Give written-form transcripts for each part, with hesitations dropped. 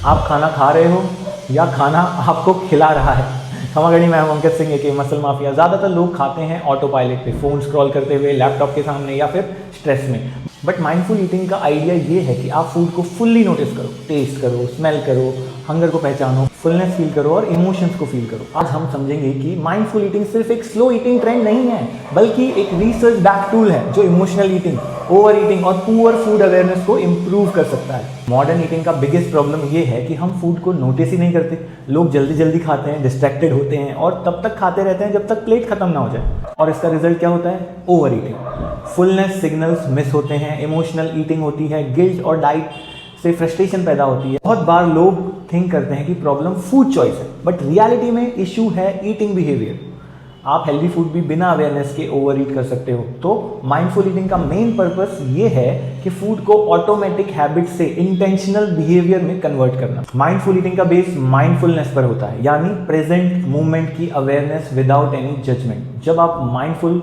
आप खाना खा रहे हो या खाना आपको खिला रहा है। खमागणी मैं हूं अंकित सिंह के मसल माफिया। ज़्यादातर लोग खाते हैं ऑटो पायलट पे, फ़ोन स्क्रॉल करते हुए, लैपटॉप के सामने या फिर स्ट्रेस में। बट माइंडफुल ईटिंग का आइडिया ये है कि आप फूड को फुल्ली नोटिस करो, टेस्ट करो, स्मेल करो, हंगर को पहचानो, फुलनेस फील करो और इमोशंस को फील करो। आज हम समझेंगे कि माइंडफुल ईटिंग सिर्फ एक स्लो ईटिंग ट्रेंड नहीं है, बल्कि एक रिसर्च बैक टूल है जो इमोशनल ईटिंग, ओवर ईटिंग और पुअर फूड अवेयरनेस को इम्प्रूव कर सकता है। मॉडर्न ईटिंग का बिगेस्ट प्रॉब्लम ये है कि हम फूड को नोटिस ही नहीं करते। लोग जल्दी जल्दी खाते हैं, डिस्ट्रैक्टेड होते हैं और तब तक खाते रहते हैं जब तक प्लेट खत्म ना हो जाए। और इसका रिजल्ट क्या होता है? Over eating. Fullness signals miss होते हैं, इमोशनल ईटिंग होती है, गिल्ट और डाइट से फ्रस्ट्रेशन पैदा होती है। बहुत बार लोग थिंक करते हैं कि प्रॉब्लम फूड चॉइस है, बट रियलिटी में इशू है ईटिंग बिहेवियर। आप हेल्दी फूड भी बिना अवेयरनेस के ओवर ईट कर सकते हो। तो माइंडफुल ईटिंग का मेन पर्पस ये है कि फूड को ऑटोमेटिक हैबिट से इंटेंशनल बिहेवियर में कन्वर्ट करना। माइंडफुल ईटिंग का बेस माइंडफुलनेस पर होता है, यानी प्रेजेंट मोमेंट की अवेयरनेस विदाउट एनी जजमेंट। जब आप माइंडफुल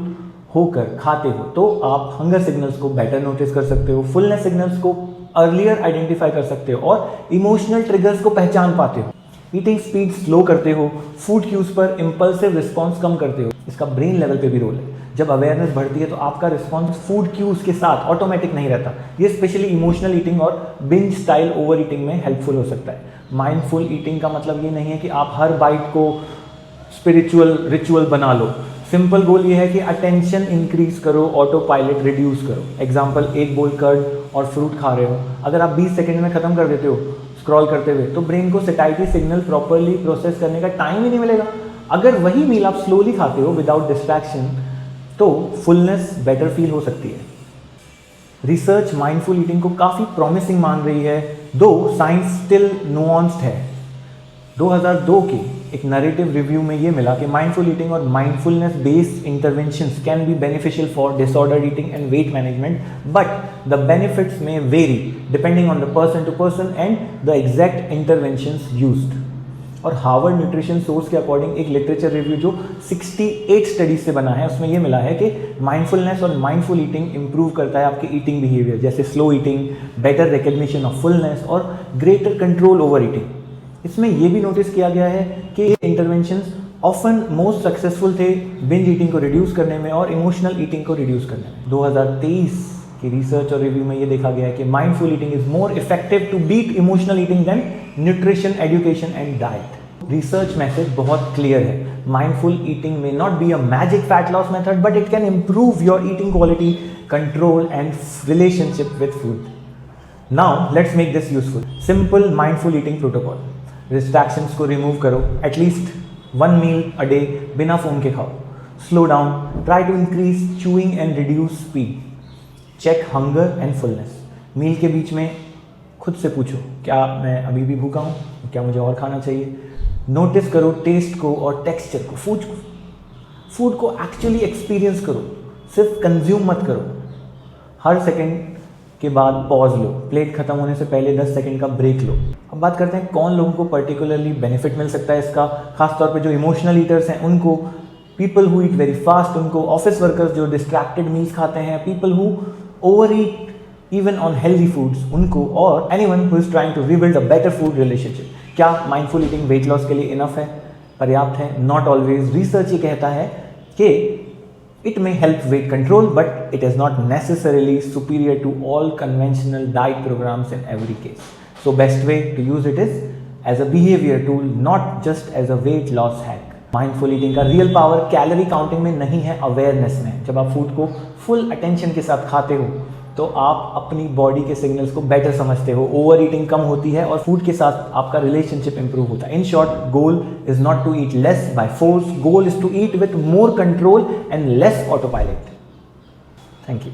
होकर खाते हो तो आप हंगर सिग्नल्स को बेटर नोटिस कर सकते हो, फुलनेस सिग्नल्स को अर्लियर आइडेंटिफाई कर सकते हो और इमोशनल ट्रिगर्स को पहचान पाते हो। ईटिंग स्पीड स्लो करते हो, फूड क्यूज पर इंपल्सिव रिस्पॉन्स कम करते हो। इसका ब्रेन लेवल पे भी रोल है। जब अवेयरनेस बढ़ती है तो आपका रिस्पॉन्स फूड क्यूज के साथ ऑटोमेटिक नहीं रहता। ये स्पेशली इमोशनल ईटिंग और बिंज स्टाइल ओवर ईटिंग में हेल्पफुल हो सकता है। माइंडफुल ईटिंग का मतलब ये नहीं है कि आप हर बाइट को स्पिरिचुअल रिचुअल बना लो। सिंपल गोल ये है कि अटेंशन इंक्रीज करो, ऑटो पायलट रिड्यूस करो। एग्जाम्पल, एक बोल कर्ड और फ्रूट खा रहे हो, अगर आप 20 सेकंड में खत्म कर देते हो स्क्रॉल करते हुए, तो ब्रेन को सैटिस्फैक्टरी सिग्नल प्रॉपरली प्रोसेस करने का टाइम ही नहीं मिलेगा। अगर वही मील आप स्लोली खाते हो विदाउट डिस्ट्रैक्शन, तो फुलनेस बेटर फील हो सकती है। रिसर्च माइंडफुल ईटिंग को काफ़ी प्रॉमिसिंग मान रही है, दो साइंस स्टिल नुआंस्ड है। 2002 के एक नरेटिव रिव्यू में ये मिला कि माइंडफुल ईटिंग और mindfulness based interventions can be beneficial for disorder eating and weight management, but the benefits may vary depending on the person to person and the exact interventions used. और Harvard nutrition source के according एक literature review जो 68 studies से बना है, उसमें ये मिला है कि माइंडफुलनेस और माइंडफुल ईटिंग इंप्रूव करता है आपके ईटिंग बिहेवियर, जैसे slow eating, better recognition of fullness और ग्रेटर कंट्रोल ओवर ईटिंग। इसमें यह भी नोटिस किया गया है कि ये इंटरवेंशंस ऑफन मोस्ट सक्सेसफुल थे बिंज ईटिंग को रिड्यूस करने में और इमोशनल ईटिंग को रिड्यूस करने में। 2023 की रिसर्च और रिव्यू में ये देखा गया है कि mindful eating is more effective to beat emotional eating than nutrition, education and diet. Research message बहुत क्लियर है, mindful eating may not be a magic fat loss method, but it can improve your eating quality, control and relationship with food. Now let's make this useful. Simple mindful eating protocol. Distractions को remove करो, at least 1 meal a day बिना phone के खाओ। Slow down, try to increase chewing and reduce speed. Check hunger and fullness. Meal के बीच में खुद से पूछो, क्या मैं अभी भी भूखा हूँ, क्या मुझे और खाना चाहिए। नोटिस करो टेस्ट को और टेक्सचर को, फूड को एक्चुअली एक्सपीरियंस करो, सिर्फ कंज्यूम मत करो। हर सेकेंड के बाद पॉज लो, प्लेट खत्म होने से पहले 10 सेकंड का ब्रेक लो। अब बात करते हैं कौन लोगों को पर्टिकुलरली बेनिफिट मिल सकता है इसका। खासतौर पे जो इमोशनल ईटर्स हैं उनको, people who eat very fast उनको, ऑफिस वर्कर्स जो डिस्ट्रैक्टेड मील्स खाते हैं, people who over eat even on healthy foods उनको, और anyone who is trying to rebuild a better food relationship. क्या माइंडफुल ईटिंग वेट लॉस के लिए enough है, पर्याप्त है? Not always. रिसर्च ये कहता है कि it may help weight control, but it is not necessarily superior to all conventional diet programs in every case. So best way to use it is as a behavior tool, not just as a weight loss hack. Mindful eating का real power calorie counting में नहीं है, awareness में। जब आप food को full attention के साथ खाते हो तो आप अपनी बॉडी के सिग्नल्स को बेटर समझते हो, ओवर ईटिंग कम होती है और फूड के साथ आपका रिलेशनशिप इंप्रूव होता है। In short, goal is not to eat less by force, goal is to eat with more control and less autopilot. Thank you.